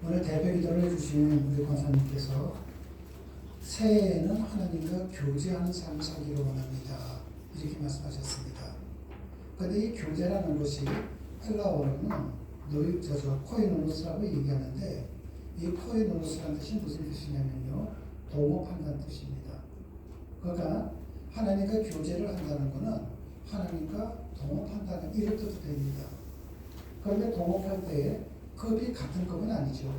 오늘 대표 기도를 해주신 우리 권사님께서 새해에는 하나님과 교제하는 삶을 살기를 원합니다. 이렇게 말씀하셨습니다. 그런데 이 교제라는 것이 헬라어로는 코이노노스라고 얘기하는데, 이 코이노노스라는 뜻이 무슨 뜻이냐면요, 동업한다는 뜻입니다. 그러니까 하나님과 교제를 한다는 것은 하나님과 동업한다는 이런 뜻도 됩니다. 그런데 동업할 때 급이 같은 급은 아니죠.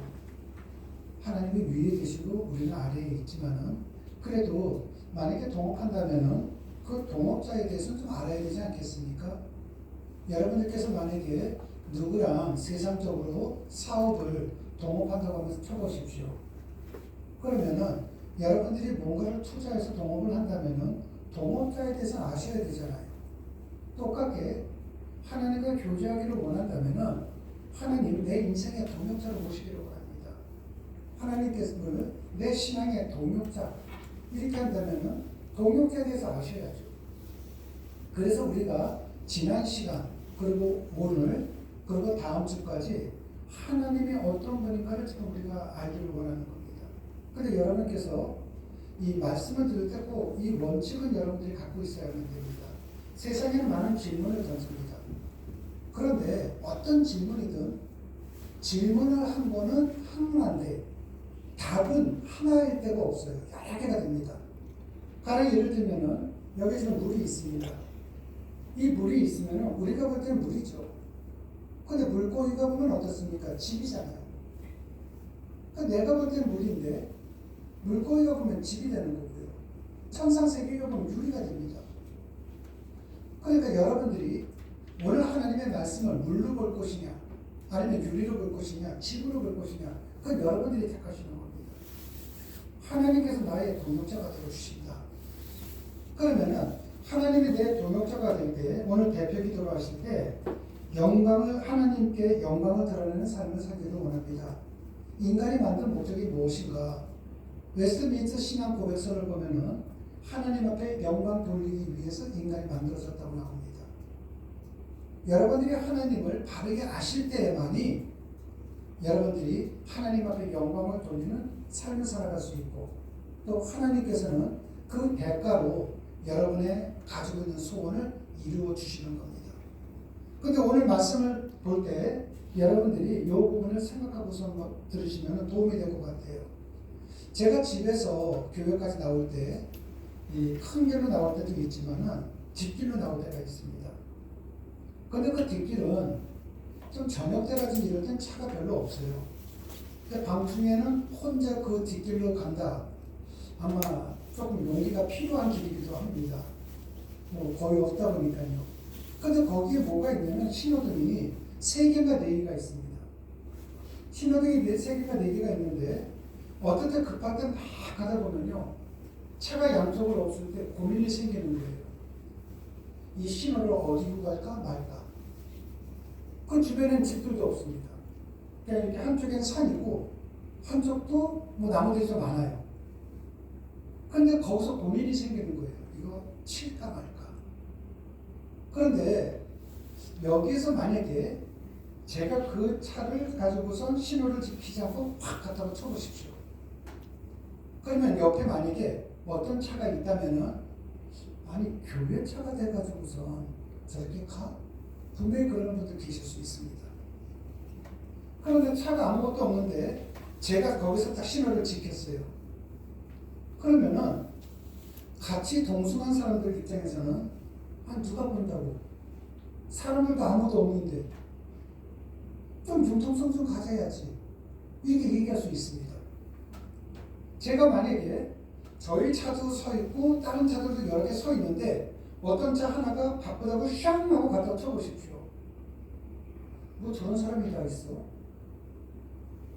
하나님이 위에 계시고 우리는 아래에 있지만은, 그래도 만약에 동업한다면은 그 동업자에 대해서는 좀 알아야 되지 않겠습니까? 여러분들께서 만약에 누구랑 세상적으로 사업을 동업한다고 하면서 쳐보십시오. 그러면은 여러분들이 뭔가를 투자해서 동업을 한다면은 동업자에 대해서 아셔야 되잖아요. 똑같게 하나님과 교제하기를 원한다면은 하나님 내 인생의 동역자로 모시기를 원합니다. 하나님께서 내 신앙의 동역자 이렇게 한다면은 동역자에 대해서 아셔야죠. 그래서 우리가 지난 시간 그리고 오늘 그리고 다음 주까지 하나님이 어떤 분인가를 지금 우리가 알기를 원하는 겁니다. 그런데 여러분께서 이 말씀을 들을 때 꼭 이 원칙은 여러분들이 갖고 있어야만 됩니다. 세상에는 많은 질문을 던집니다. 그런데 어떤 질문이든 질문을 한 번은 하나인데 답은 하나일 때가 없어요. 여러 개가 됩니다. 가령 예를 들면은 여기 지금 물이 있습니다. 이 물이 있으면은 우리가 볼 때는 물이죠. 근데 물고기가 보면 어떻습니까? 집이잖아요. 그러니까 내가 볼 때는 물인데 물고기가 보면 집이 되는 거고요. 천상세계가 보면 유리가 됩니다. 그러니까 여러분들이 오늘 하나님의 말씀을 물로 볼 것이냐, 아니면 유리로 볼 것이냐, 집으로 볼 것이냐, 그건 여러분들이 택하시는 겁니다. 하나님께서 나의 동역자가 되어주신다. 그러면은 하나님이 내 동역자가 될 때, 오늘 대표 기도를 하실 때 하나님께 영광을 드러내는 삶을 살기를 원합니다. 인간이 만든 목적이 무엇인가? 웨스트민스터 신앙 고백서를 보면은 하나님 앞에 영광 돌리기 위해서 인간이 만들어졌다고 나옵니다. 여러분들이 하나님을 바르게 아실 때에만이 여러분들이 하나님 앞에 영광을 돌리는 삶을 살아갈 수 있고, 또 하나님께서는 그 대가로 여러분의 가지고 있는 소원을 이루어 주시는 겁니다. 그런데 오늘 말씀을 볼 때 여러분들이 이 부분을 생각하고서 들으시면 도움이 될 것 같아요. 제가 집에서 교회까지 나올 때 큰 길로 나올 때도 있지만 뒷길로 나올 때가 있습니다. 그런데 그 뒷길은 좀 저녁 때라든지 이럴 땐 차가 별로 없어요. 근데 밤중에는 혼자 그 뒷길로 간다. 아마 조금 용기가 필요한 길이기도 합니다. 거의 없다 보니까요. 근데 거기에 뭐가 있냐면 신호등이 3개가 4개가 있습니다. 신호등이 3개가 4개가 있는데 어떨 때 급할 때 막 가다 보면요, 차가 양쪽으로 없을 때 고민이 생기는 거예요. 이 신호를 어디로 갈까 말까. 그 주변에는 집들도 없습니다. 그러니까 이렇게 한쪽엔 산이고 한쪽도 뭐 나무들이 좀 많아요. 그런데 거기서 고민이 생기는 거예요. 이거 칠까 말까. 그런데 여기에서 만약에 제가 그 차를 가지고선 신호를 지키지 않고 확 갖다가 쳐보십시오. 그러면 옆에 만약에 어떤 차가 있다면은, 아니 교회 차가 돼가지고선 저렇게 가? 분명히 그런 분들 계실 수 있습니다. 그런데 차가 아무것도 없는데 제가 거기서 딱 신호를 지켰어요. 그러면은 같이 동승한 사람들 입장에서는 누가 본다고, 사람들도 아무도 없는데 좀 융통성 좀 가져야지, 이렇게 얘기할 수 있습니다. 제가 만약에 저희 차도 서 있고 다른 차들도 여러 개 서 있는데 어떤 차 하나가 바쁘다고 샹 하고 갖다 쳐보십시오. 뭐 저런 사람이 다 있어?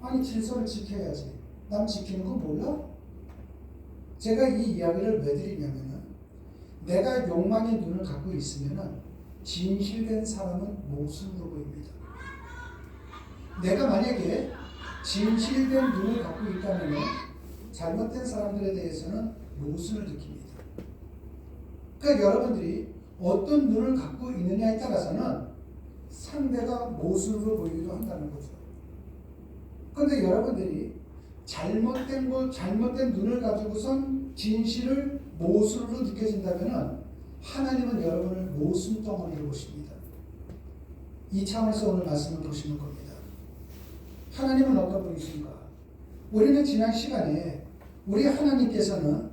아니 질서를 지켜야지. 남 지키는 거 몰라? 제가 이 이야기를 왜 드리냐면은, 내가 욕망의 눈을 갖고 있으면은 진실된 사람은 모순으로 보입니다. 내가 만약에 진실된 눈을 갖고 있다면은 잘못된 사람들에 대해서는 모순을 느낍니다. 그러니까 여러분들이 어떤 눈을 갖고 있느냐에 따라서는 상대가 모순으로 보이기도 한다는 거죠. 그런데 여러분들이 잘못된 눈을 가지고선 진실을 모순으로 느껴진다면 하나님은 여러분을 모순덩어리로 보십니다. 이 차원에서 오늘 말씀을 보시는 겁니다. 하나님은 어떤 분이신가? 우리는 지난 시간에 우리 하나님께서는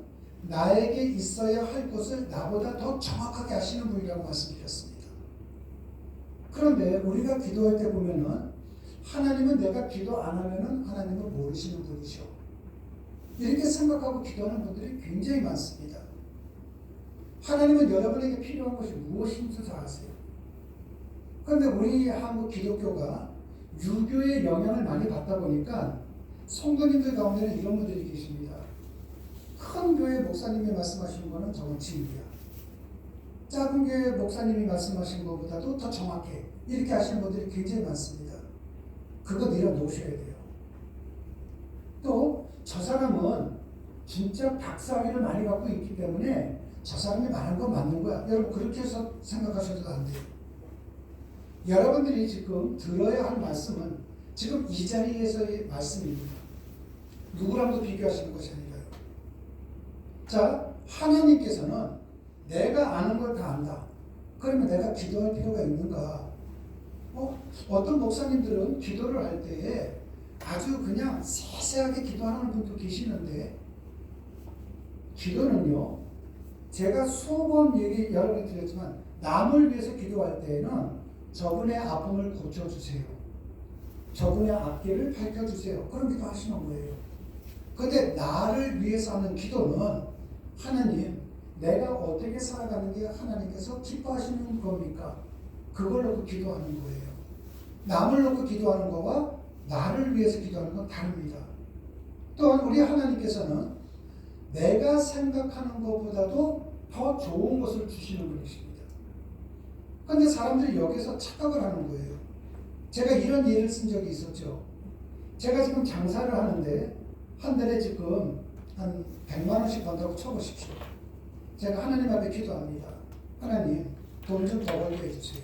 나에게 있어야 할 것을 나보다 더 정확하게 아시는 분이라고 말씀드렸습니다. 그런데 우리가 기도할 때 보면은 하나님은 내가 기도 안 하면은 하나님은 모르시는 분이죠. 이렇게 생각하고 기도하는 분들이 굉장히 많습니다. 하나님은 여러분에게 필요한 것이 무엇인지 다 아세요. 그런데 우리 한국 기독교가 유교의 영향을 많이 받다 보니까 성도님들 가운데는 이런 분들이 계십니다. 큰 교회 목사님이 말씀하시는 거는 저건 진리야. 작은 교회 목사님이 말씀하신 것보다도 더 정확해. 이렇게 하시는 분들이 굉장히 많습니다. 그거 내려놓으셔야 돼요. 또 저 사람은 진짜 박사학위를 많이 갖고 있기 때문에 저 사람이 말한 건 맞는 거야. 여러분 그렇게 해서 생각하셔도 안 돼요. 여러분들이 지금 들어야 할 말씀은 지금 이 자리에서의 말씀입니다. 누구랑도 비교하시는 것이 아니라요. 자, 하나님께서는 내가 아는 걸 다 안다. 그러면 내가 기도할 필요가 있는가? 어떤 목사님들은 기도를 할 때에 아주 그냥 세세하게 기도하는 분도 계시는데, 기도는요, 제가 수억 번 여러분이 드렸지만 남을 위해서 기도할 때에는 저분의 아픔을 고쳐주세요. 저분의 앞길을 밝혀주세요. 그런 기도 하시는 거예요. 그런데 나를 위해서 하는 기도는 하나님, 내가 어떻게 살아가는 게 하나님께서 기뻐하시는 겁니까? 그걸 놓고 기도하는 거예요. 남을 놓고 기도하는 거와 나를 위해서 기도하는 건 다릅니다. 또한 우리 하나님께서는 내가 생각하는 것보다도 더 좋은 것을 주시는 분이십니다. 그런데 사람들이 여기서 착각을 하는 거예요. 제가 이런 예를 쓴 적이 있었죠. 제가 지금 장사를 하는데 한 달에 지금 한 100만 원씩 번다고 쳐보십시오. 제가 하나님 앞에 기도합니다. 하나님, 돈 좀 더 벌게 해주세요.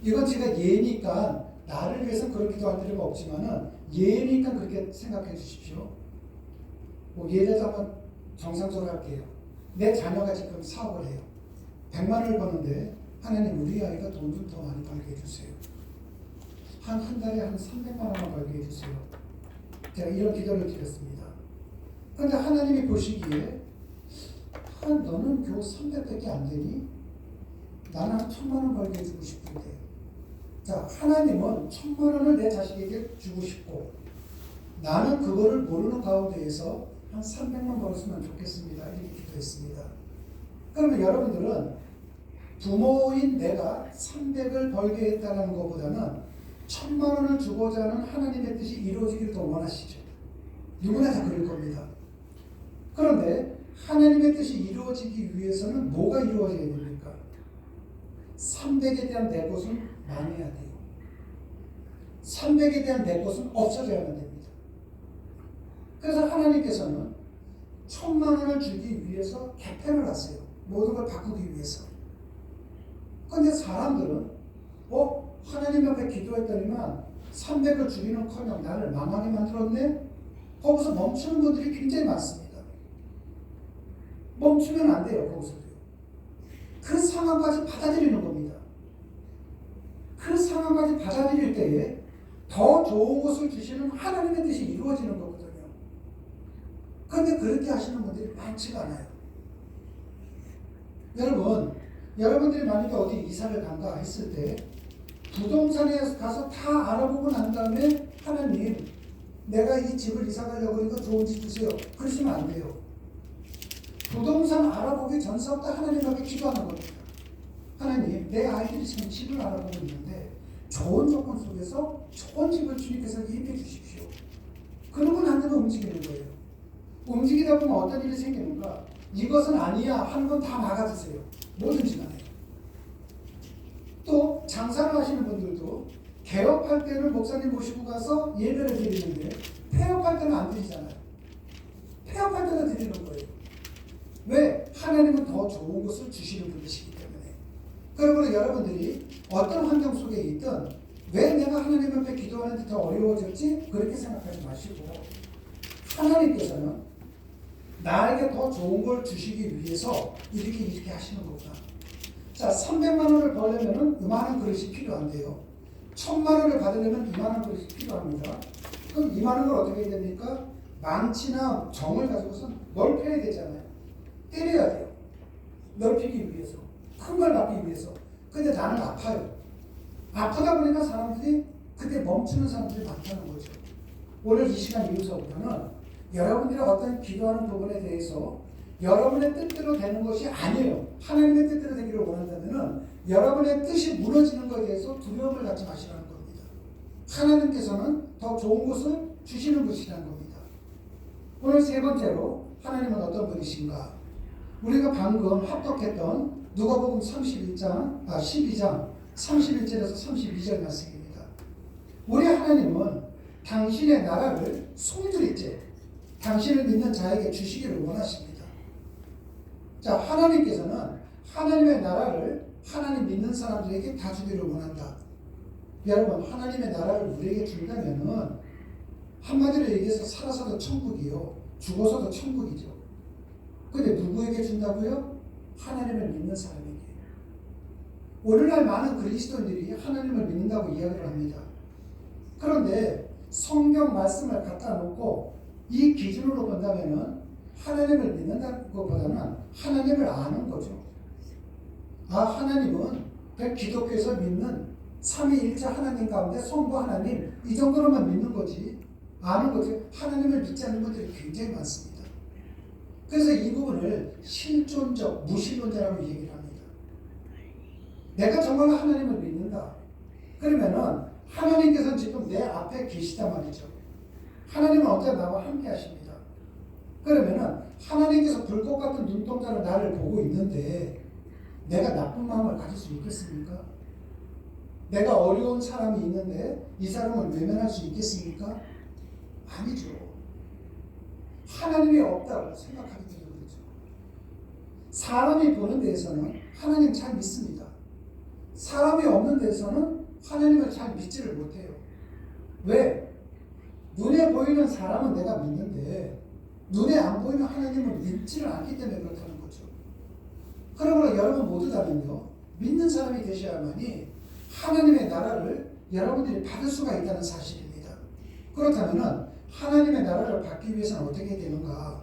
이건 제가 예니까 나를 위해서 그런 기도할 필요가 없지만은 예니까 그렇게 생각해 주십시오. 예를 들어서 한번 정상적으로 할게요. 내 자녀가 지금 사업을 해요. 100만 원을 버는데 하나님 우리 아이가 돈 좀 더 많이 벌게 해주세요. 한 달에 한 300만 원만 벌게 해주세요. 제가 이런 기도를 드렸습니다. 그런데 하나님이 보시기에 너는 겨우 300밖에 안 되니? 나는 한 1000만 원 벌게 해주고 싶은데. 자, 하나님은 1000만 원을 내 자식에게 주고 싶고 나는 그거를 모르는 가운데에서 한 300만 벌었으면 좋겠습니다. 이렇게 기도했습니다. 그러면 여러분들은 부모인 내가 300을 벌게 했다는 것보다는 1000만 원을 주고자 하는 하나님의 뜻이 이루어지기를 더 원하시죠. 누구나 다 그럴 겁니다. 그런데 하나님의 뜻이 이루어지기 위해서는 뭐가 이루어져야 됩니까? 300에 대한 내 것은 망해야 돼요. 300에 대한 내 것은 없어져야만 됩니다. 그래서 하나님께서는 1000만 원을 주기 위해서 개편을 하세요. 모든 걸 바꾸기 위해서. 그런데 사람들은 하나님 앞에 기도했더니만 300을 주기는커녕 나를 망하게 만들었네? 거기서 멈추는 분들이 굉장히 많습니다. 멈추면 안 돼요. 거기서도요. 그 상황까지 받아들이는 겁니다. 그 상황까지 받아들일 때에 더 좋은 것을 주시는 하나님의 뜻이 이루어지는 거거든요. 그런데 그렇게 하시는 분들이 많지가 않아요. 여러분들이 만약에 어디 이사를 간다 했을 때 부동산에 가서 다 알아보고 난 다음에 하나님, 내가 이 집을 이사 가려고 하니까 좋은 집 주세요. 그러시면 안 돼요. 부동산 알아보기 전서부터 하나님 앞에 기도하는 겁니다. 하나님, 내 아이들이 지금 집을 알아보고 있는데 좋은 조건 속에서 좋은 집을 주님께서 임해 주십시오. 그러고 난 다음에 움직이는 거예요. 움직이다 보면 어떤 일이 생기는가? 이것은 아니야 하는 건 다 막아주세요. 뭐든지 간에. 또 장사를 하시는 분들도 개업할 때는 목사님 모시고 가서 예배를 드리는데 폐업할 때는 안 드리잖아요. 폐업할 때는 드리는 거예요. 왜? 하나님은 더 좋은 것을 주시는 분이시기 때문에. 그러므로 여러분들이 어떤 환경 속에 있든 왜 내가 하나님 앞에 기도하는데 더 어려워졌지? 그렇게 생각하지 마시고 하나님께서는 나에게 더 좋은 걸 주시기 위해서 이렇게 하시는 거구나. 자, 300만 원을 벌려면 이만한 그릇이 필요한데요. 1000만 원을 받으려면 이만한 그릇이 필요합니다. 그럼 이만한 걸 어떻게 해야 됩니까? 망치나 정을 가지고서 넓혀야 되잖아요. 때려야 돼요. 넓히기 위해서. 큰 걸 받기 위해서. 근데 나는 아파요. 아프다 보니까 사람들이 그때 멈추는 사람들이 많다는 거죠. 오늘 이 시간 이후서부터는 여러분들이 어떤 기도하는 부분에 대해서 여러분의 뜻대로 되는 것이 아니에요. 하나님의 뜻대로 되기를 원한다면 여러분의 뜻이 무너지는 것에 대해서 두려움을 갖지 마시라는 겁니다. 하나님께서는 더 좋은 것을 주시는 것이라는 겁니다. 오늘 세 번째로 하나님은 어떤 분이신가? 우리가 방금 합독했던 누가복음 12장 31절에서 32절 말씀입니다. 우리 하나님은 당신의 나라를 송두리째 당신을 믿는 자에게 주시기를 원하십니다. 자, 하나님께서는 하나님의 나라를 하나님 믿는 사람들에게 다 주기를 원한다. 여러분, 하나님의 나라를 우리에게 준다면은 한마디로 얘기해서 살아서도 천국이요, 죽어서도 천국이죠. 근데 누구에게 준다고요? 하나님을 믿는 사람에게. 오늘날 많은 그리스도인들이 하나님을 믿는다고 이야기를 합니다. 그런데 성경 말씀을 갖다 놓고 이 기준으로 본다면은 하나님을 믿는다는 것보다는 하나님을 아는 거죠. 아, 하나님은 기독교에서 믿는 삼위일체 하나님 가운데 성부 하나님, 이 정도로만 믿는 거지, 아는 거지. 하나님을 믿지 않는 분들이 굉장히 많습니다. 그래서 이 부분을 실존적 무신론자라고 얘기를 합니다. 내가 정말 하나님을 믿는다. 그러면은 하나님께서는 지금 내 앞에 계시단 말이죠. 하나님은 언제나 나와 함께 하십니다. 그러면은 하나님께서 불꽃 같은 눈동자로 나를 보고 있는데 내가 나쁜 마음을 가질 수 있겠습니까? 내가 어려운 사람이 있는데 이 사람을 외면할 수 있겠습니까? 아니죠. 하나님이 없다고 생각하기 때문이죠. 사람이 보는 데에서는 하나님 잘 믿습니다. 사람이 없는 데에서는 하나님을 잘 믿지를 못해요. 왜? 눈에 보이는 사람은 내가 믿는데 눈에 안 보이는 하나님을 믿지를 않기 때문에 그렇다는 거죠. 그러므로 여러분 모두 다는요, 믿는 사람이 되셔야만이 하나님의 나라를 여러분들이 받을 수가 있다는 사실입니다. 그렇다면 하나님의 나라를 받기 위해서는 어떻게 되는가?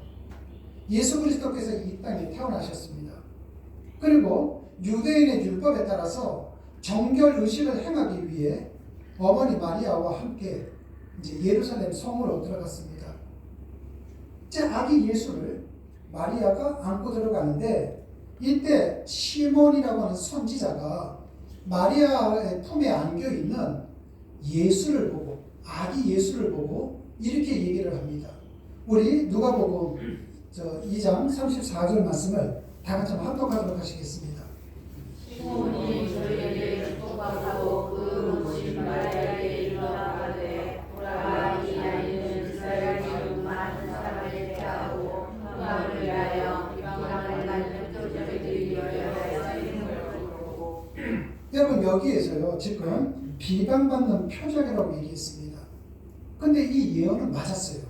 예수 그리스도께서 이 땅에 태어나셨습니다. 그리고 유대인의 율법에 따라서 정결 의식을 행하기 위해 어머니 마리아와 함께 이제 예루살렘 성으로 들어갔습니다. 이제 아기 예수를 마리아가 안고 들어가는데 이때 시몬이라고 하는 선지자가 마리아의 품에 안겨 있는 예수를 보고, 아기 예수를 보고 이렇게 얘기를 합니다. 우리 누가복음 2장 34절 말씀을 다 같이 합독하도록 하시겠습니다. 시몬이 저희에게 속박하고 그 모신 마리아에게 일러가되 보라, 이 아이는 이스라엘 중 많은 사람을 대하고 평강을 위하여 비방을 받는 표적들이 여러가지 있는 걸 보고. 여러분, 여기에서요 지금 비방받는 표적이라고 얘기했습니다. 근데 이 예언은 맞았어요.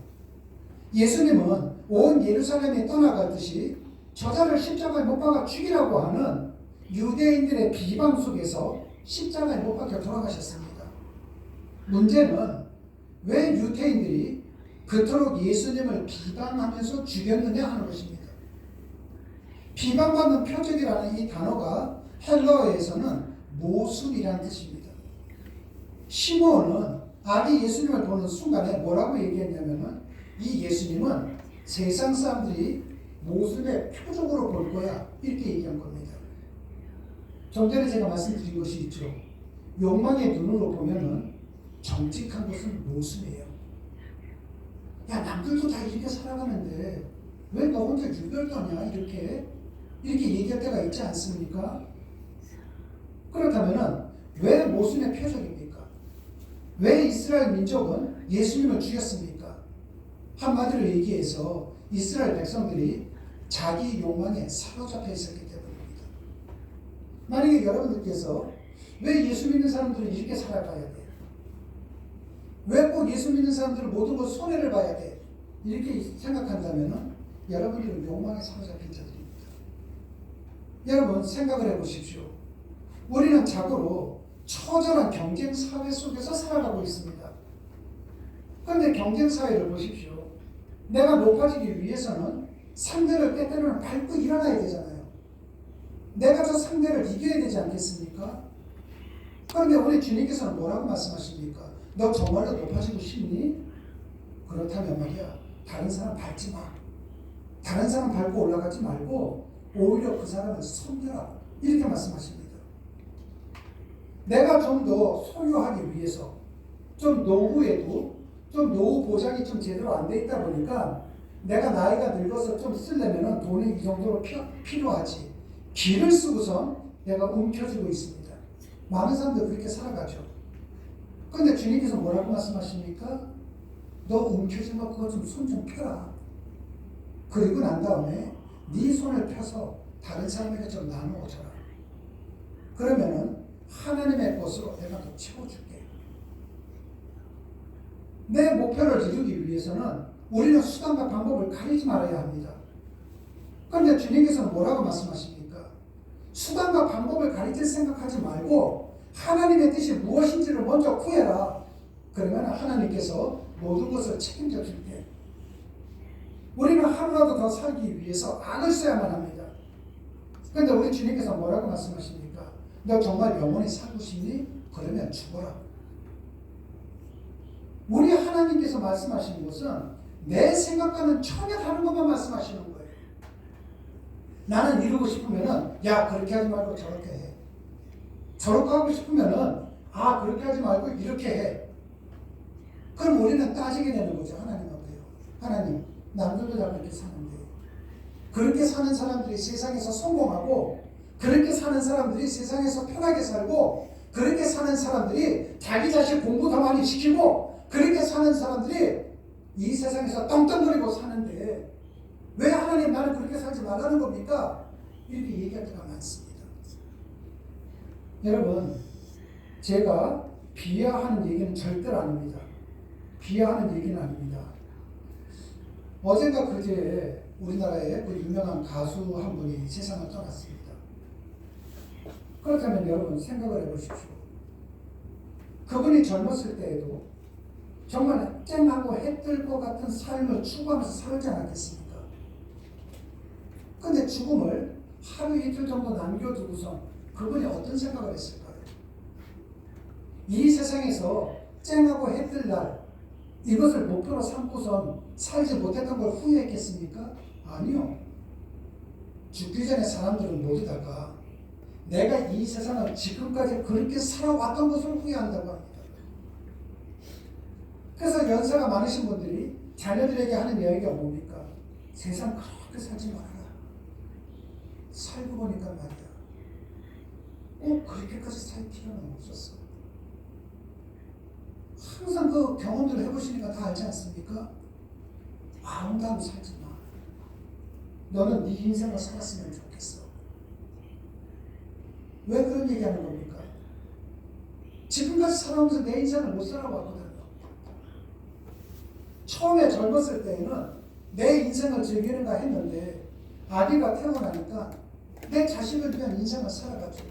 예수님은 온 예루살렘에 떠나가듯이 저자를 십자가에 못 박아 죽이라고 하는 유대인들의 비방 속에서 십자가에 못 박혀 돌아가셨습니다. 문제는 왜 유대인들이 그토록 예수님을 비방하면서 죽였느냐 하는 것입니다. 비방받는 표적이라는 이 단어가 헬라어에서는 모순이라는 뜻입니다. 시몬은 아기 예수님을 보는 순간에 뭐라고 얘기했냐면은 이 예수님은 세상 사람들이 모순의 표적으로 볼 거야, 이렇게 얘기한 겁니다. 좀 전에 제가 말씀드린 것이 있죠. 욕망의 눈으로 보면은 정직한 것은 모순이에요. 야, 남들도 다 이렇게 살아가는데 왜 너 혼자 유별떠냐, 이렇게 얘기할 때가 있지 않습니까? 그렇다면은 왜 모순의 표적입니까? 왜 이스라엘 민족은 예수님을 죽였습니까? 한마디로 얘기해서 이스라엘 백성들이 자기 욕망에 사로잡혀 있었기 때문입니다. 만약에 여러분들께서 왜 예수 믿는 사람들은 이렇게 살아가야 돼? 왜 꼭 예수 믿는 사람들은 모든 것 손해를 봐야 돼? 이렇게 생각한다면 여러분들은 욕망에 사로잡힌 자들입니다. 여러분 생각을 해보십시오. 우리는 자고로 처절한 경쟁 사회 속에서 살아가고 있습니다. 그런데 경쟁 사회를 보십시오. 내가 높아지기 위해서는 상대를 때때로는 밟고 일어나야 되잖아요. 내가 저 상대를 이겨야 되지 않겠습니까? 그런데 우리 주님께서는 뭐라고 말씀하십니까? 너 정말로 높아지고 싶니? 그렇다면 말이야, 다른 사람 밟지 마. 다른 사람 밟고 올라가지 말고 오히려 그 사람을 섬겨라. 이렇게 말씀하십니다. 내가 좀 더 소유하기 위해서 좀 노후에도 좀 노후 보장이 좀 제대로 안 돼 있다 보니까 내가 나이가 늙어서 좀 쓰려면 돈이 이 정도로 필요하지. 기를 쓰고선 내가 움켜쥐고 있습니다. 많은 사람들 그렇게 살아가죠. 그런데 주님께서 뭐라고 말씀하십니까? 너 움켜진 거 그거 좀 손 좀 펴라. 그리고 난 다음에 네 손을 펴서 다른 사람에게 좀 나누어줘라. 그러면은 하나님의 것으로 내가 더 채워줄게. 내 목표를 이루기 위해서는 우리는 수단과 방법을 가리지 말아야 합니다. 그런데 주님께서는 뭐라고 말씀하십니까? 수단과 방법을 가리칠 생각하지 말고 하나님의 뜻이 무엇인지를 먼저 구해라. 그러면 하나님께서 모든 것을 책임져 줄게. 우리는 하루라도 더 살기 위해서 악을 써야만 합니다. 그런데 우리 주님께서 뭐라고 말씀하십니까? 너 정말 영원히 살고 싶니? 그러면 죽어라. 우리 하나님께서 말씀하시는 것은 내 생각과는 전혀 다른 것만 말씀하시는 거예요. 나는 이루고 싶으면은 야 그렇게 하지 말고 저렇게 해. 저렇게 하고 싶으면은 아 그렇게 하지 말고 이렇게 해. 그럼 우리는 따지게 되는 거죠. 하나님한테요. 하나님 남들도 다 그렇게 사는데 그렇게 사는 사람들이 세상에서 성공하고 그렇게 사는 사람들이 세상에서 편하게 살고 그렇게 사는 사람들이 자기 자식 공부 더 많이 시키고 그렇게 사는 사람들이 이 세상에서 떵떵거리고 사는데 왜 하나님 나는 그렇게 살지 말라는 겁니까? 이렇게 얘기할 때가 많습니다. 여러분 제가 비하하는 얘기는 절대로 아닙니다. 비하하는 얘기는 아닙니다. 어젠가 그제 우리나라의 그 유명한 가수 한 분이 세상을 떠났습니다. 그렇다면 여러분 생각을 해보십시오. 그분이 젊었을 때에도 정말 쨍하고 해 뜰 것 같은 삶을 추구하면서 살지 않았겠습니까? 그런데 죽음을 하루 이틀 정도 남겨두고서 그분이 어떤 생각을 했을까요? 이 세상에서 쨍하고 해 뜰 날 이것을 목표로 삼고선 살지 못했던 걸 후회했겠습니까? 아니요. 죽기 전에 사람들은 모두 다가 내가 이 세상을 지금까지 그렇게 살아왔던 것을 후회한다고 합니다. 그래서 연세가 많으신 분들이 자녀들에게 하는 이야기가 뭡니까? 세상 그렇게 살지 말아라. 살고 보니까 말이야. 꼭 그렇게까지 살 필요는 없었어. 항상 그 경험들을 해보시니까 다 알지 않습니까? 아름다움 살지 마. 너는 네 인생을 살았으면 좋겠어. 왜 그런 얘기하는 겁니까? 지금까지 살아오면서 내 인생을 못 살아왔거든요. 처음에 젊었을 때에는 내 인생을 즐기는가 했는데 아기가 태어나니까 내 자식을 위한 인생을 살아가죠.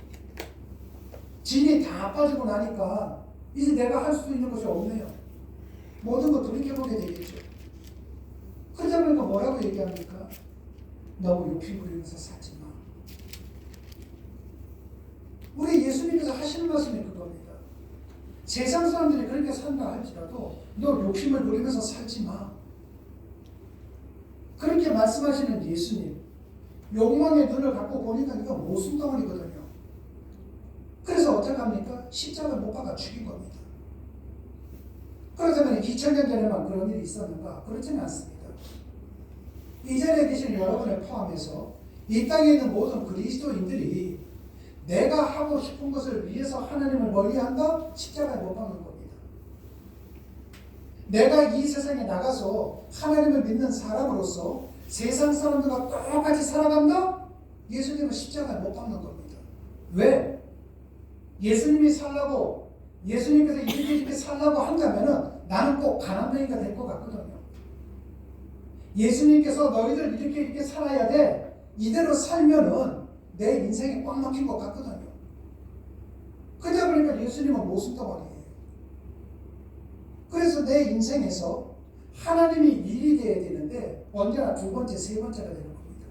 진이 다 빠지고 나니까 이제 내가 할 수 있는 것이 없네요. 모든 거 돌이켜보게 되겠죠. 그러다 보니까 뭐라고 얘기합니까? 너무 욕심 부리면서 살지 마. 우리 예수님께서 하시는 말씀이 그겁니다. 세상 사람들이 그렇게 산다 할지라도 너 욕심을 부리면서 살지 마. 그렇게 말씀하시는 예수님, 욕망의 눈을 갖고 보니까 이거 모순덩어리거든요. 그래서 어떻게 합니까? 십자가를 못 박아 죽인 겁니다. 그렇다면 2000년 전에만 그런 일이 있었는가? 그렇지는 않습니다. 이 자리에 계신 여러분을 포함해서 이 땅에 있는 모든 그리스도인들이 내가 하고 싶은 것을 위해서 하나님을 멀리한다? 십자가에 못 박는 겁니다. 내가 이 세상에 나가서 하나님을 믿는 사람으로서 세상 사람들과 똑같이 살아간다? 예수님은 십자가에 못 박는 겁니다. 왜? 예수님이 살라고 예수님께서 이렇게 살라고 한다면은 나는 꼭 가난뱅이가 될 것 같거든요. 예수님께서 너희들 이렇게 살아야 돼. 이대로 살면은 내 인생이 꽉 막힌 것 같거든요. 그러다 보니까 예수님은 모순덩어리예요. 그래서 내 인생에서 하나님이 일이 돼야 되는데 언제나 두 번째, 세 번째가 되는 겁니다.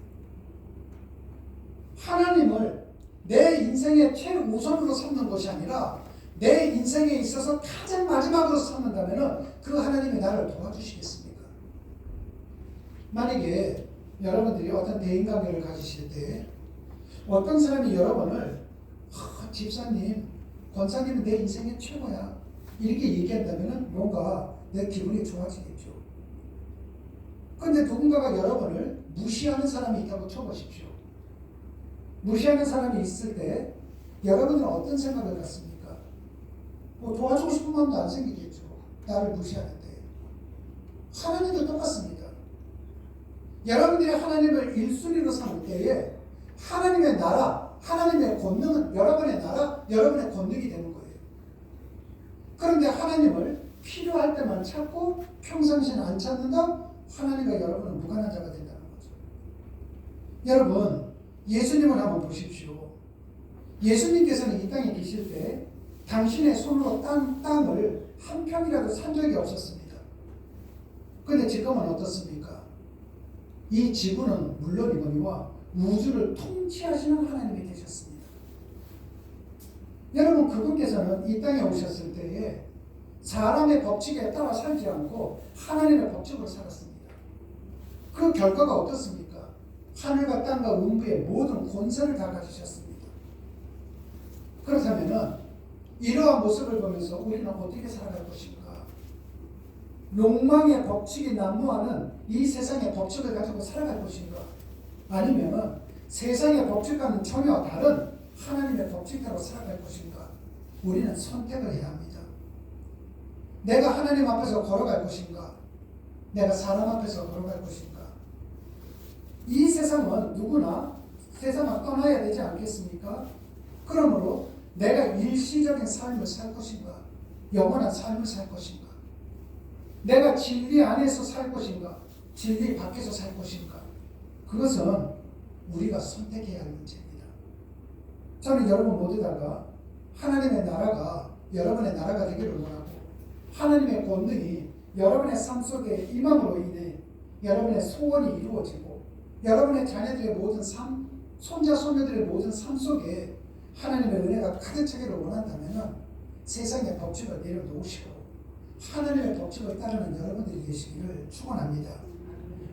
하나님을 내 인생의 최우선으로 삼는 것이 아니라 내 인생에 있어서 가장 마지막으로 삼는다면 그 하나님이 나를 도와주시겠습니까? 만약에 여러분들이 어떤 대인관계를 가지실 때 어떤 사람이 여러분을 집사님, 권사님은 내 인생의 최고야 이렇게 얘기한다면 뭔가 내 기분이 좋아지겠죠. 그런데 누군가가 여러분을 무시하는 사람이 있다고 쳐보십시오. 무시하는 사람이 있을 때 여러분은 어떤 생각을 갖습니까? 뭐 도와주고 싶은 마음도 안 생기겠죠. 나를 무시하는데. 하나님도 똑같습니다. 여러분들이 하나님을 1순위로 삼을 때에 하나님의 나라, 하나님의 권능은 여러분의 나라, 여러분의 권능이 되는 거예요. 그런데 하나님을 필요할 때만 찾고 평상시는 안 찾는다? 하나님과 여러분은 무관한 자가 된다는 거죠. 여러분, 예수님을 한번 보십시오. 예수님께서는 이 땅에 계실 때 당신의 손으로 땅을 한 평이라도 산 적이 없었습니다. 그런데 지금은 어떻습니까? 이 지구는 물론이거니와 우주를 통치하시는 하나님이 되셨습니다. 여러분, 그분께서는 이 땅에 오셨을 때에 사람의 법칙에 따라 살지 않고 하나님의 법칙으로 살았습니다. 그 결과가 어떻습니까? 하늘과 땅과 음부의 모든 권세를 다 가지셨습니다. 그렇다면 이러한 모습을 보면서 우리는 어떻게 살아갈 것인가? 욕망의 법칙이 난무하는 이 세상의 법칙을 가지고 살아갈 것인가? 아니면 세상의 법칙과는 전혀 다른 하나님의 법칙대로 살아갈 것인가? 우리는 선택을 해야 합니다. 내가 하나님 앞에서 걸어갈 것인가? 내가 사람 앞에서 걸어갈 것인가? 이 세상은 누구나 세상을 떠나야 되지 않겠습니까? 그러므로 내가 일시적인 삶을 살 것인가? 영원한 삶을 살 것인가? 내가 진리 안에서 살 것인가? 진리 밖에서 살 것인가? 그것은 우리가 선택해야 할 문제입니다. 저는 여러분 모두다가 하나님의 나라가 여러분의 나라가 되기를 원하고 하나님의 권능이 여러분의 삶 속에 임함으로 인해 여러분의 소원이 이루어지고 여러분의 자녀들의 모든 삶, 손자 손녀들의 모든 삶 속에 하나님의 은혜가 가득 차기를 원한다면 세상의 법칙을 내려놓으시고 하나님의 법칙을 따르는 여러분들이 되시기를 축원합니다.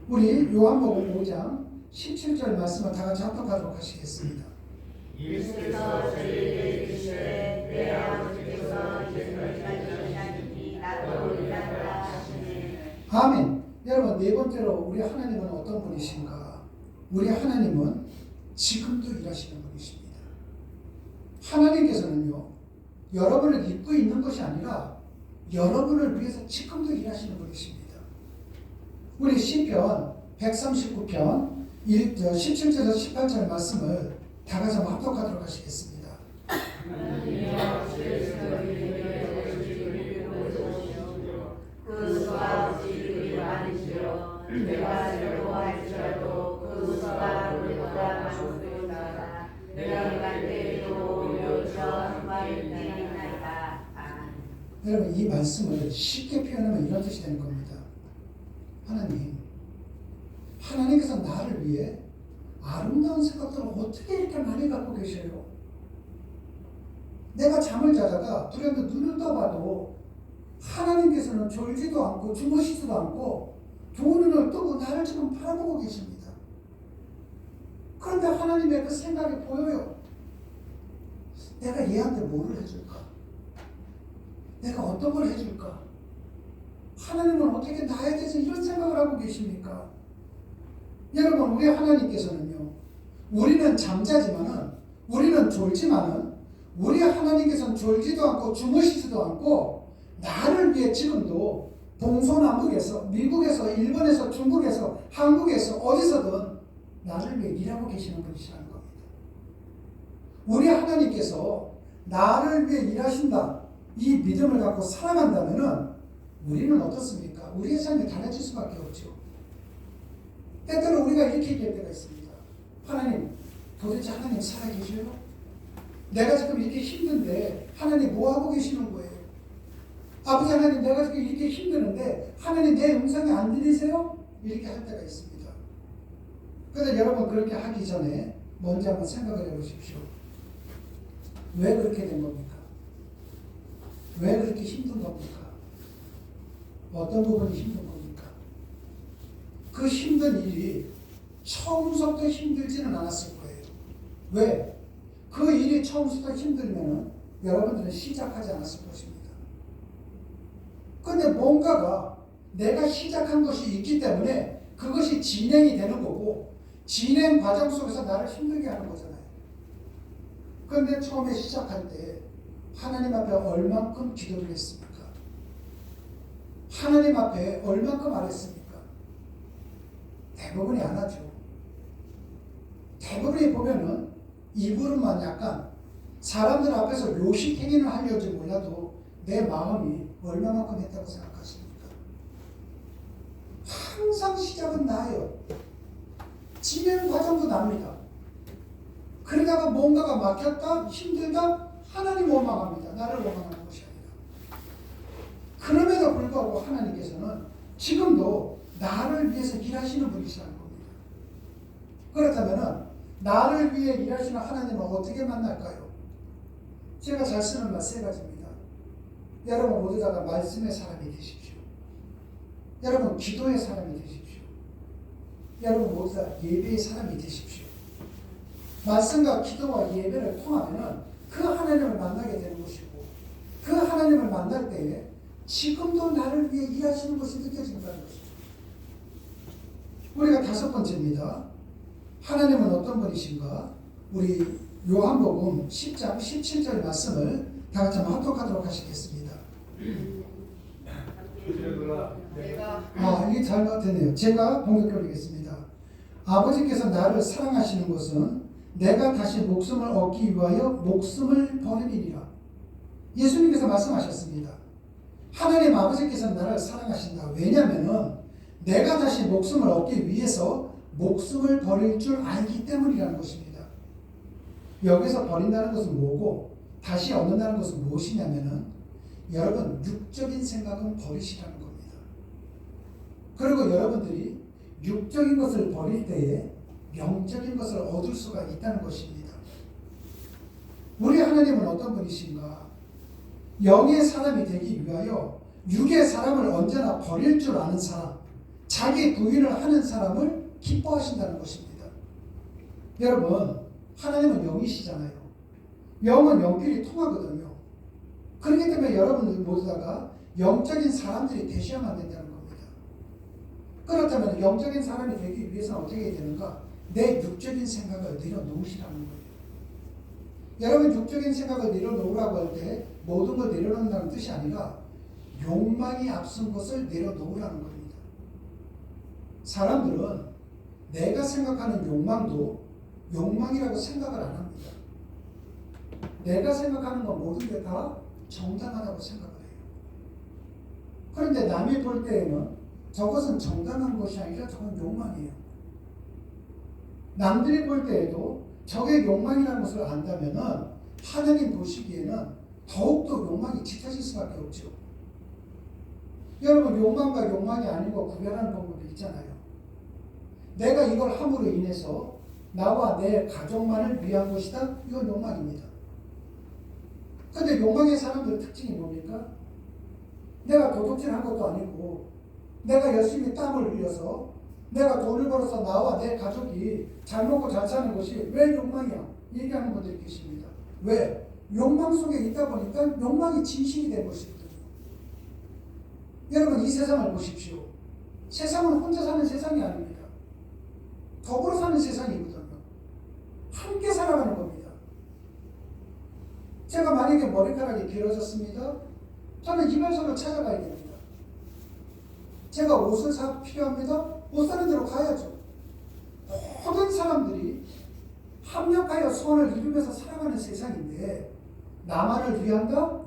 우리 요한복음 5장 17절 말씀을 다 같이 합독하도록 하시겠습니다. 예수께서 저희에게 이르시되 내 아버지께서 이를 기다리시니 나도 일하노라 하시니. 아멘. 여러분, 네 번째로 우리 하나님은 어떤 분이신가? 우리 하나님은 지금도 일하시는 분이십니다. 하나님께서는요, 여러분을 잊고 있는 것이 아니라 여러분을 위해서 지금도 일하시는 분이십니다. 우리 시편 139편 17절에서 18절 말씀을 다 같이 한번 합독하도록 하시겠습니다. 그 수가 없이 많으시오. 내가 슬퍼할지라도 그 수가 우리보다 많으리라. 내가 갈 때에도 오히려 한 마리 나이다. 여러분, 이 말씀을 쉽게 표현하면 이런 뜻이 되는 겁니다. 하나님께서 나를 위해 아름다운 생각들을 어떻게 이렇게 많이 갖고 계셔요? 내가 잠을 자다가 불현듯 눈을 떠봐도 하나님께서는 졸지도 않고 주무시지도 않고 두 눈을 뜨고 나를 지금 바라보고 계십니다. 그런데 하나님의 그 생각이 보여요. 내가 얘한테 뭐를 해줄까? 내가 어떤 걸 해줄까? 하나님은 어떻게 나에 대해서 이런 생각을 하고 계십니까? 여러분, 우리 하나님께서는요, 우리는 잠자지만은, 우리는 졸지만은, 우리 하나님께서는 졸지도 않고 주무시지도 않고 나를 위해 지금도 동서남북에서, 미국에서, 일본에서, 중국에서, 한국에서 어디서든 나를 위해 일하고 계시는 분이시라는 겁니다. 우리 하나님께서 나를 위해 일하신다, 이 믿음을 갖고 살아간다면은 우리는 어떻습니까? 우리의 삶이 달라질 수밖에 없죠. 때때로 우리가 이렇게 얘기할 때가 있습니다. 하나님, 도대체 하나님 살아계셔요? 내가 지금 이렇게 힘든데 하나님 뭐 하고 계시는 거예요? 아버지 하나님, 내가 지금 이렇게 힘드는데 하나님 내 음성이 안 들리세요? 이렇게 할 때가 있습니다. 그런데 여러분, 그렇게 하기 전에 먼저 한번 생각을 해보십시오. 왜 그렇게 된 겁니까? 왜 그렇게 힘든 겁니까? 어떤 부분이 힘든 겁니까? 그 힘든 일이 처음부터 힘들지는 않았을 거예요. 왜? 그 일이 처음부터 힘들면 여러분들은 시작하지 않았을 것입니다. 그런데 뭔가가 내가 시작한 것이 있기 때문에 그것이 진행이 되는 거고, 진행 과정 속에서 나를 힘들게 하는 거잖아요. 그런데 처음에 시작할 때 하나님 앞에 얼만큼 기도를 했습니까? 하나님 앞에 얼만큼 안 했습니까? 대부분이 안 하죠. 대부분이 보면은 입으로만 약간 사람들 앞에서 요식 행위는 하려지 몰라도 내 마음이 얼마만큼 했다고 생각하십니까? 항상 시작은 나예요. 진행 과정도 납니다. 그러다가 뭔가가 막혔다, 힘들다, 하나님 원망합니다. 나를 원망하는 것이 아니라. 그럼에도 불구하고 하나님께서는 지금도 나를 위해서 일하시는 분이시라는 겁니다. 그렇다면 나를 위해 일하시는 하나님은 어떻게 만날까요? 제가 잘 쓰는 말 3가지입니다. 여러분 모두 다 말씀의 사람이 되십시오. 여러분 기도의 사람이 되십시오. 여러분 모두 다 예배의 사람이 되십시오. 말씀과 기도와 예배를 통하면 그 하나님을 만나게 되는 것이고, 그 하나님을 만날 때에 지금도 나를 위해 일하시는 것이 느껴진다는 것이죠. 우리가 5번째입니다. 하나님은 어떤 분이신가? 우리 요한복음 10장 17절 말씀을 다 같이 한번 합독하도록 하시겠습니다. 이게 잘못되네요. 제가 공격해드리겠습니다. 아버지께서 나를 사랑하시는 것은 내가 다시 목숨을 얻기 위하여 목숨을 버리리라. 예수님께서 말씀하셨습니다. 하나님 아버지께서 나를 사랑하신다. 왜냐하면 내가 다시 목숨을 얻기 위해서 목숨을 버릴 줄 알기 때문이라는 것입니다. 여기서 버린다는 것은 뭐고 다시 얻는다는 것은 무엇이냐면은 여러분 육적인 생각은 버리시라는 겁니다. 그리고 여러분들이 육적인 것을 버릴 때에 영적인 것을 얻을 수가 있다는 것입니다. 우리 하나님은 어떤 분이신가? 영의 사람이 되기 위하여 육의 사람을 언제나 버릴 줄 아는 사람, 자기 부인을 하는 사람을 기뻐하신다는 것입니다. 여러분, 하나님은 영이시잖아요. 영은 영끼리 통하거든요. 그렇기 때문에 여러분들 모두 다가 영적인 사람들이 되셔야만 된다는 겁니다. 그렇다면 영적인 사람이 되기 위해서는 어떻게 해야 되는가? 내 육적인 생각을 내려놓으시라는 거예요. 여러분 육적인 생각을 내려놓으라고 할 때 모든 걸 내려놓는다는 뜻이 아니라 욕망이 앞선 것을 내려놓으라는 겁니다. 사람들은 내가 생각하는 욕망도 욕망이라고 생각을 안 합니다. 내가 생각하는 건 모든 게 다 정당하다고 생각을 해요. 그런데 남이 볼 때에는 저것은 정당한 것이 아니라 저건 욕망이에요. 남들이 볼 때에도 저게 욕망이라는 것을 안다면은 하나님 보시기에는 더욱더 욕망이 짙어질 수밖에 없죠. 여러분 욕망과 욕망이 아닌 거 구별하는 방법이 있잖아요. 내가 이걸 함으로 인해서 나와 내 가족만을 위한 것이다. 이건 욕망입니다. 근데 욕망의 사람들 특징이 뭡니까? 내가 도둑질한 것도 아니고 내가 열심히 땀을 흘려서 내가 돈을 벌어서 나와 내 가족이 잘 먹고 잘 사는 것이 왜 욕망이야? 얘기하는 분들이 계십니다. 왜? 욕망 속에 있다 보니까 욕망이 진실이 된 것이거든요. 여러분 이 세상을 보십시오. 세상은 혼자 사는 세상이 아닙니다. 더불어 사는 세상이거든요. 함께 살아가는 겁니다. 제가 만약에 머리카락이 길어졌습니다. 저는 이발소를 찾아가야 됩니다. 제가 옷을 사 필요합니다. 옷 사는 데로 가야죠. 모든 사람들이 합력하여 선을 이루면서 살아가는 세상인데 나만을 위한다?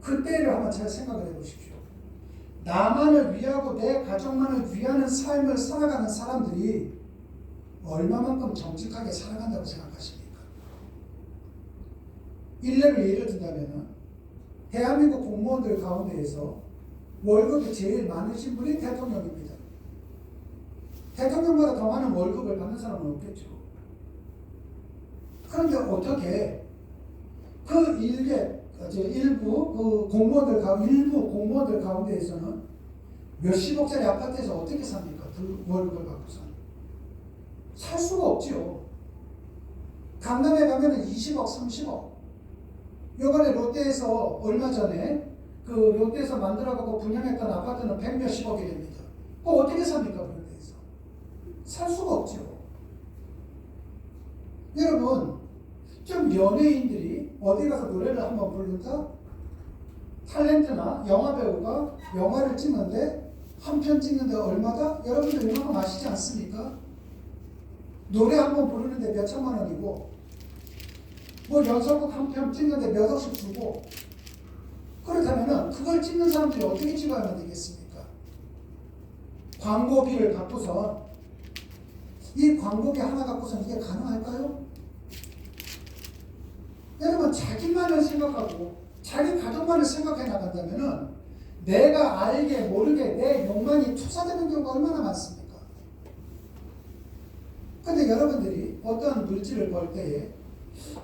그때를 한번 잘 생각을 해보십시오. 나만을 위하고 내 가족만을 위하는 삶을 살아가는 사람들이 얼마만큼 정직하게 살아간다고 생각하십니까? 일례를 예를 든다면 대한민국 공무원들 가운데에서 월급이 제일 많으신 분이 대통령입니다. 대통령보다 더 많은 월급을 받는 사람은 없겠죠. 그런데 어떻게 일부 공무원들 가운데에서는 몇십억짜리 아파트에서 어떻게 삽니까? 그 월급을 받고서는 살 수가 없지요. 강남에 가면은 20억, 30억. 요번에 롯데에서 얼마 전에 그 롯데에서 만들어가고 분양했던 아파트는 100몇십억이 됩니다. 어떻게 삽니까? 그런 데에서 살 수가 없죠. 여러분, 좀 연예인들이 어디 가서 노래를 한번 부른다? 탤런트나 영화배우가 영화를 찍는데 한 편 찍는데 얼마다? 여러분들 이만큼 아시지 않습니까? 노래 한 번 부르는데 몇 천만 원이고 뭐 연속곡 한 편 찍는데 몇 억씩 주고 그렇다면 그걸 찍는 사람들이 어떻게 찍어야만 되겠습니까? 광고비를 갖고서 이 광고비 하나 갖고서 이게 가능할까요? 여러분, 자기만을 생각하고 자기 가족만을 생각해 나간다면 내가 알게 모르게 내 욕망이 투사되는 경우가 얼마나 많습니까? 근데 여러분들이 어떤 물질을 벌 때에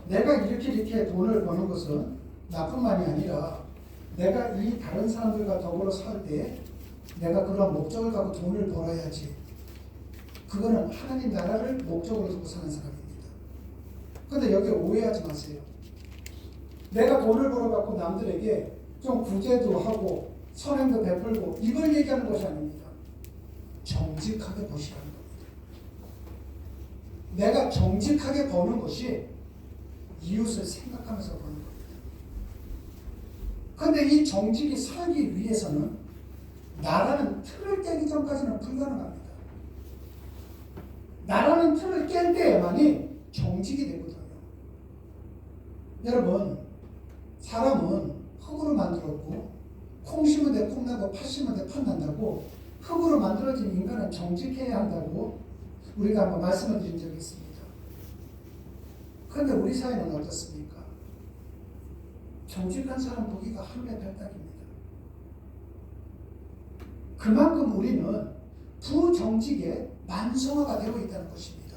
내가 이렇게 돈을 버는 것은 나뿐만이 아니라 내가 이 다른 사람들과 더불어 살 때 내가 그런 목적을 갖고 돈을 벌어야지. 그거는 하나님 나라를 목적으로 두고 사는 사람입니다. 근데 여기 오해하지 마세요. 내가 돈을 벌어갖고 남들에게 좀 구제도 하고 선행도 베풀고 이걸 얘기하는 것이 아닙니다. 정직하게 보시라는 겁니다. 내가 정직하게 버는 것이 이웃을 생각하면서 버는 겁니다. 그런데 이 정직이 살기 위해서는 나라는 틀을 깨기 전까지는 불가능합니다. 나라는 틀을 깰 때에만이 정직이 되거든요. 여러분, 사람은 흙으로 만들었고 콩 심은 데 콩 나고 팥 심은 데 팥 난다고 흙으로 만들어진 인간은 정직해야 한다고 우리가 한번 말씀을 드린 적이 있습니다. 그런데 우리 사회는 어떻습니까? 정직한 사람 보기가 하늘의 별따기입니다. 그만큼 우리는 부정직에 만성화가 되고 있다는 것입니다.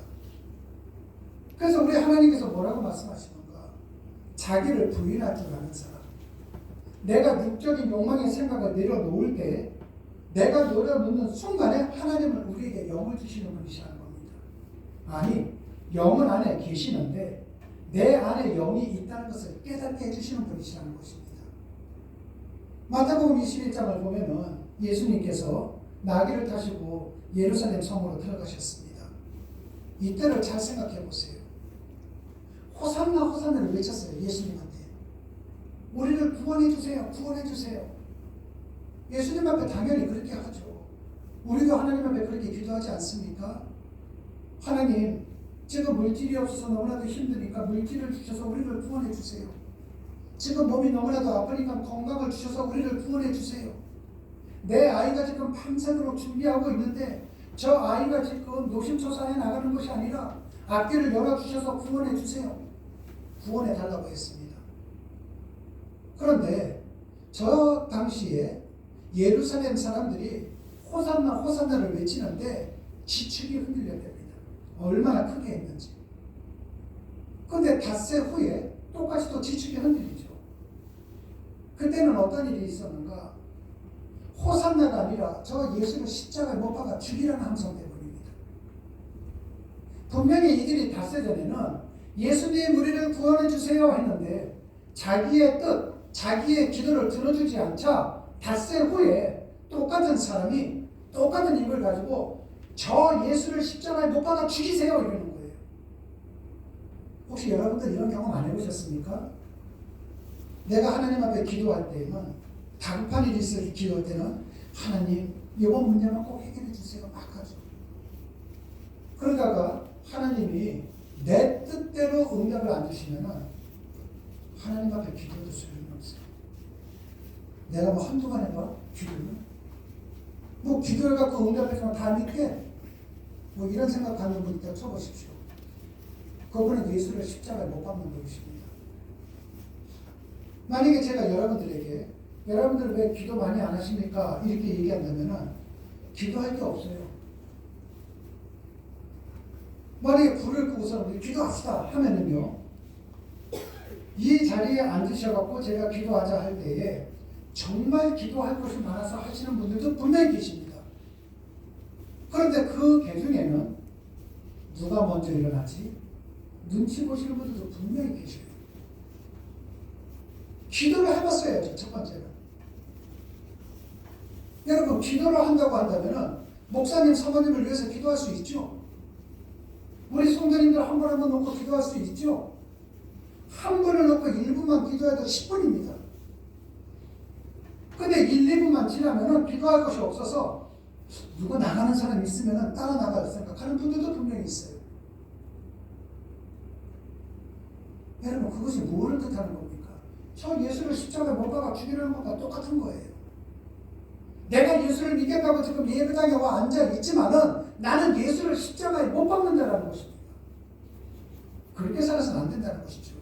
그래서 우리 하나님께서 뭐라고 말씀하시는가? 자기를 부인할 줄 아는 사람. 내가 육적인 욕망의 생각을 내려놓을 때 내가 내려놓는 순간에 하나님은 우리에게 영을 주시는 분이시라는 겁니다. 아니, 영은 안에 계시는데 내 안에 영이 있다는 것을 깨닫게 해주시는 분이시라는 것입니다. 마태복음 21장을 보면은 예수님께서 나귀를 타시고 예루살렘 성으로 들어가셨습니다. 이때를 잘 생각해 보세요. 호산나 호산나를 외쳤어요. 예수님한테. 우리를 구원해 주세요. 구원해 주세요. 예수님 앞에 당연히 그렇게 하죠. 우리도 하나님 앞에 그렇게 기도하지 않습니까? 하나님, 지금 물질이 없어서 너무나도 힘드니까 물질을 주셔서 우리를 구원해 주세요. 지금 몸이 너무나도 아프니까 건강을 주셔서 우리를 구원해 주세요. 내 아이가 지금 밤새도록 준비하고 있는데 저 아이가 지금 노심초사해 나가는 것이 아니라 앞길을 열어주셔서 구원해 주세요. 구원해 달라고 했습니다. 그런데 저 당시에 예루살렘 사람들이 호산나 호산나를 외치는데 지축이 흔들렸답니다. 얼마나 크게 했는지. 그런데 닷새 후에 똑같이 또 지축이 흔들리죠. 그때는 어떤 일이 있었는가? 호산나가 아니라 저 예수를 십자가에 못 박아 죽이라는 함성대본입니다. 분명히 이들이 닷새 전에는 예수님 우리를 구원해 주세요 했는데 자기의 뜻, 자기의 기도를 들어주지 않자 닷새 후에 똑같은 사람이 똑같은 입을 가지고 저 예수를 십자가에 못 박아 죽이세요 이러는 거예요. 혹시 여러분들 이런 경험 안 해보셨습니까? 내가 하나님 앞에 기도할 때는 다급한 일이 있을 기도할 때는 하나님 이번 문제만 꼭 해결해 주세요 막 하죠. 그러다가 하나님이 내 뜻대로 응답을 안 주시면 하나님 앞에 기도도 소용이 없어요. 내가 뭐 한두 번 해봐 기도는 뭐 기도해갖고 응답해주면 다 믿게? 뭐 이런 생각 갖는 분 있다 쳐보십시오. 그분은 예수를 십자가에 못 박는 분이십니다. 만약에 제가 여러분들에게 여러분들 왜 기도 많이 안 하십니까? 이렇게 얘기한다면은 기도할 게 없어요. 만약에 불을 끄고서 우리 기도합시다 하면은요, 이 자리에 앉으셔갖고 제가 기도하자 할 때에 정말 기도할 것이 많아서 하시는 분들도 분명히 계십니다. 그런데 그 개중에는 누가 먼저 일어나지? 눈치 보시는 분들도 분명히 계셔요. 기도를 해봤어야죠, 첫 번째는. 여러분, 기도를 한다고 한다면은 목사님, 사모님을 위해서 기도할 수 있죠? 우리 성도님들 한 분 한 분 놓고 기도할 수 있죠? 한 분을 놓고 1분만 기도해도 10분입니다. 근데 1, 2분만 지나면은 기도할 것이 없어서 누구 나가는 사람 있으면은 따라 나갈 생각하는 분들도 분명히 있어요. 여러분, 그것이 뭐를 뜻하는 겁니까? 저 예수를 십자가에 못 박아 죽이려는 것과 똑같은 거예요. 내가 예수를 믿겠다고 지금 예배당에 와 앉아 있지만은 나는 예수를 십자가에 못 박는다라는 것입니다. 그렇게 살아서는 안 된다는 것이죠.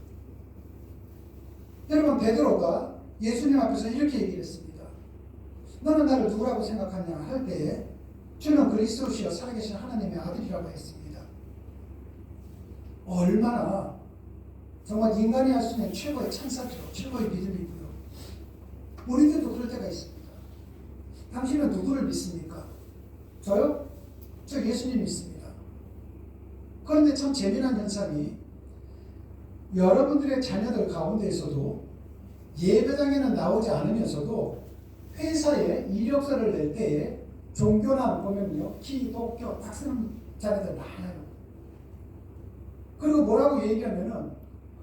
여러분, 베드로가 예수님 앞에서 이렇게 얘기를 했습니다. 너는 나를 누구라고 생각하냐 할 때에 주는 그리스도시여 살아계신 하나님의 아들이라고 했습니다. 얼마나 정말 인간이 할 수 있는 최고의 찬사죠. 최고의 믿음이고요. 우리들도 그럴 때가 있습니다. 당신은 누구를 믿습니까? 저요? 저 예수님 믿습니다. 그런데 참 재미난 현상이 여러분들의 자녀들 가운데에서도 예배당에는 나오지 않으면서도 회사에 이력서를 낼 때에 종교나 보면요, 기독교 딱 쓰는 자녀들 많아요. 그리고 뭐라고 얘기하면은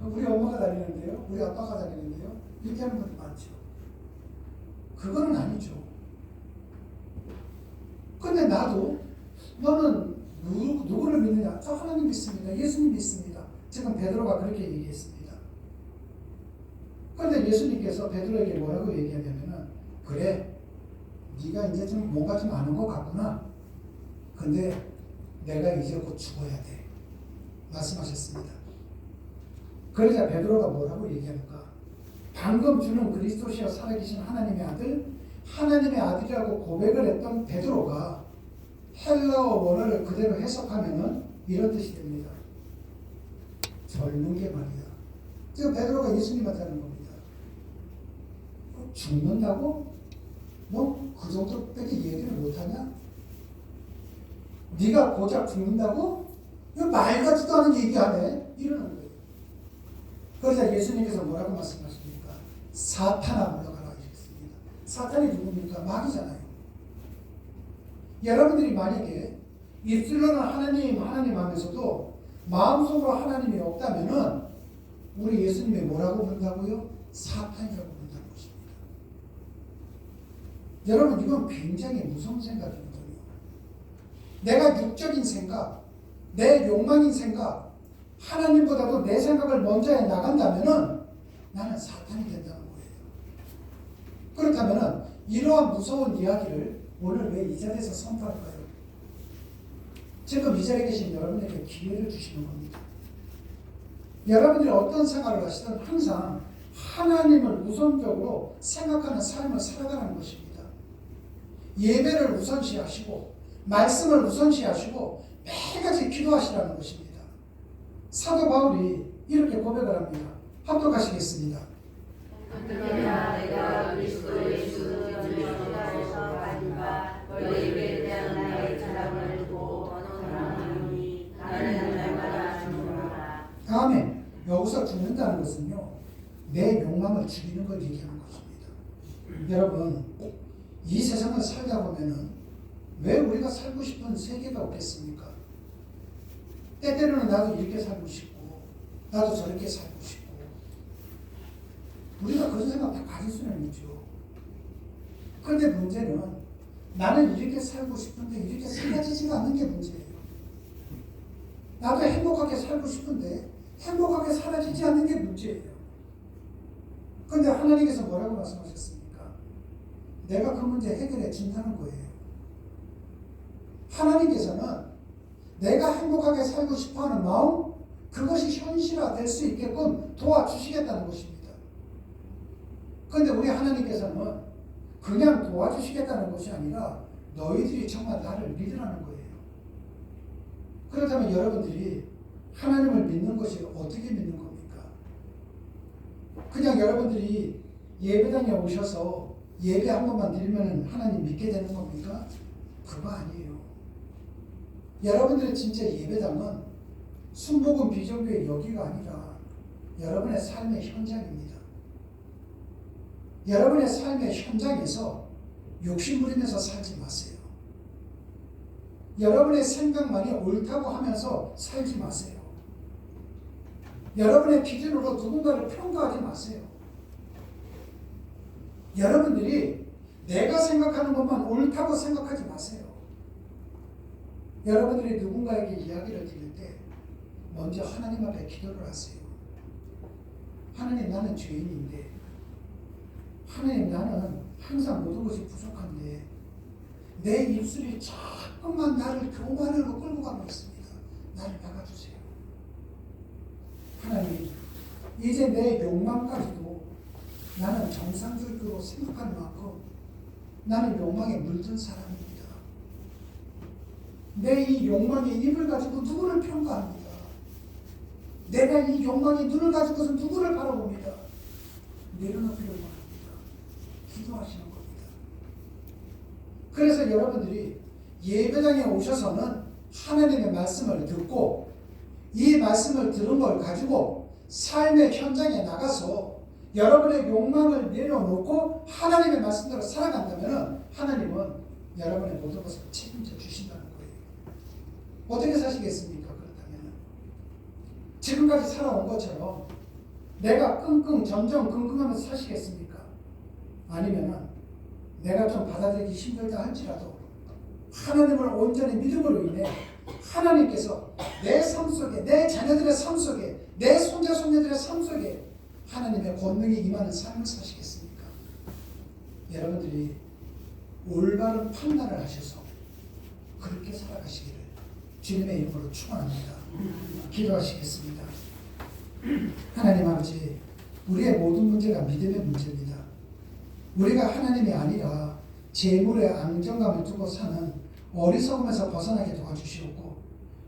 우리 엄마가 다니는데요, 우리 아빠가 다니는데요, 이렇게 하는 분들 많죠. 그거는 아니죠. 근데 나도 너는 누구를 믿느냐? 저 하나님 믿습니다. 예수님 믿습니다. 지금 베드로가 그렇게 얘기했습니다. 그런데 예수님께서 베드로에게 뭐라고 얘기하냐면은 그래, 네가 이제 좀 뭔가 좀 아는 것 같구나. 근데 내가 이제 곧 죽어야 돼. 말씀하셨습니다. 그러자 베드로가 뭐라고 얘기하는가? 방금 주는 그리스도시여 살아계신 하나님의 아들, 하나님의 아들이라고 고백을 했던 베드로가 헬라어 원어를 그대로 해석하면은 이런 뜻이 됩니다. 젊은 게 말이야. 지금 베드로가 예수님한테 하는 겁니다. 죽는다고? 너 그 정도밖에 얘기를 못하냐? 네가 고작 죽는다고? 이거 말 같지도 않은 얘기하네. 이러는 거예요. 그러자 예수님께서 뭐라고 말씀하십니까? 사탄아 물러가라 이랬습니다. 사탄이 누굽니까? 마귀잖아요. 여러분들이 만약에 입술로는 하나님 하면서도 마음속으로 하나님이 없다면은 우리 예수님이 뭐라고 부른다고요? 사탄이라고 부른다는 것입니다. 여러분, 이건 굉장히 무서운 생각이거든요. 내가 육적인 생각, 내 욕망인 생각, 하나님보다도 내 생각을 먼저 해 나간다면은 나는 사탄이 된다는 거예요. 그렇다면은 이러한 무서운 이야기를 오늘 왜 이 자리에서 선포할까요? 지금 이 자리에 계신 여러분에게 기회를 주시는 겁니다. 여러분들이 어떤 생활을 하시든 항상 하나님을 우선적으로 생각하는 삶을 살아가는 것입니다. 예배를 우선시하시고 말씀을 우선시하시고 매일같이 기도하시라는 것입니다. 사도 바울이 이렇게 고백을 합니다. 합독하시겠습니다. 그러나 내가 그리스도 예수 전에서 가진 바 너희에게 대한 나의 자랑을 두고 사랑하노니 나는 날마다 죽노라. 아멘. 여기서 죽는다는 것은요, 내 욕망을 죽이는 걸 얘기하는 것입니다. 여러분, 이 세상을 살다 보면은 왜 우리가 살고 싶은 세계가 없겠습니까? 때때로는 나도 이렇게 살고 싶고 나도 저렇게 살고 싶고 우리가 그런 생각 다 가질 수는 있죠. 그런데 문제는 나는 이렇게 살고 싶은데 이렇게 살아지지가 않는 게 문제예요. 나도 행복하게 살고 싶은데 행복하게 살아지지 않는 게 문제예요. 그런데 하나님께서 뭐라고 말씀하셨습니까? 내가 그 문제 해결해 준다는 거예요. 하나님께서는 내가 행복하게 살고 싶어하는 마음, 그것이 현실화될 수 있게끔 도와주시겠다는 것입니다. 그런데 우리 하나님께서는 그냥 도와주시겠다는 것이 아니라 너희들이 정말 나를 믿으라는 거예요. 그렇다면 여러분들이 하나님을 믿는 것이 어떻게 믿는 겁니까? 그냥 여러분들이 예배당에 오셔서 예배 한 번만 드리면 하나님 믿게 되는 겁니까? 그거 아니에요. 여러분들의 진짜 예배당은 순복음 비전교회 여기가 아니라 여러분의 삶의 현장입니다. 여러분의 삶의 현장에서 욕심 부리면서 살지 마세요. 여러분의 생각만이 옳다고 하면서 살지 마세요. 여러분의 기준으로 누군가를 평가하지 마세요. 여러분들이 내가 생각하는 것만 옳다고 생각하지 마세요. 여러분들이 누군가에게 이야기를 드릴 때 먼저 하나님 앞에 기도를 하세요. 하나님, 나는 죄인인데, 하나님, 나는 항상 모든 것이 부족한데 내 입술이 자꾸만 나를 교만으로 끌고 가고 있습니다. 나를 막아주세요. 하나님, 이제 내 욕망까지도 나는 정상적으로 생각하는 만큼 나는 욕망에 물든 사람입니다. 내 이 욕망의 입을 가지고 누구를 평가합니다. 내가 이 욕망의 눈을 가지고서 누구를 바라봅니다. 내려놓기를 바랍니다. 기도하시는 겁니다. 그래서 여러분들이 예배당에 오셔서는 하나님의 말씀을 듣고 이 말씀을 들은 걸 가지고 삶의 현장에 나가서 여러분의 욕망을 내려놓고 하나님의 말씀대로 살아간다면 하나님은 여러분의 모든 것을 책임져 주신다는 거예요. 어떻게 사시겠습니까? 그렇다면 지금까지 살아온 것처럼 내가 끙끙 전전긍긍하면서 사시겠습니까? 아니면 내가 좀 받아들이기 힘들다 할지라도 하나님을 온전히 믿음으로 인해 하나님께서 내 삶 속에, 내 자녀들의 삶 속에, 내 손자 손녀들의 삶 속에 하나님의 권능이 임하는 삶을 사시겠습니까? 여러분들이 올바른 판단을 하셔서 그렇게 살아가시기를 주님의 이름으로 축원합니다. 기도하시겠습니다. 하나님 아버지, 우리의 모든 문제가 믿음의 문제입니다. 우리가 하나님이 아니라 재물의 안정감을 두고 사는 어리석음에서 벗어나게 도와주시옵고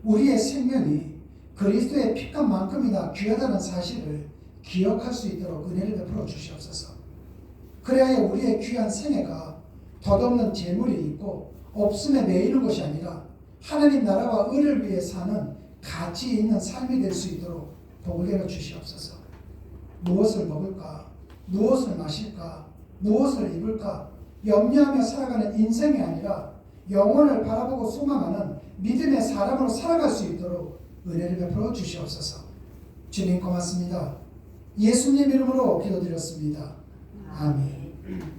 우리의 생명이 그리스도의 피값만큼이나 귀하다는 사실을 기억할 수 있도록 은혜를 베풀어 주시옵소서. 그래야 우리의 귀한 생애가 덧없는 재물이 있고 없음에 매이는 것이 아니라 하나님 나라와 의를 위해 사는 가치 있는 삶이 될 수 있도록 복을 내려 주시옵소서. 무엇을 먹을까? 무엇을 마실까? 무엇을 입을까? 염려하며 살아가는 인생이 아니라 영혼을 바라보고 소망하는 믿음의 사람으로 살아갈 수 있도록 은혜를 베풀어 주시옵소서. 주님 고맙습니다. 예수님 이름으로 기도드렸습니다. 아멘.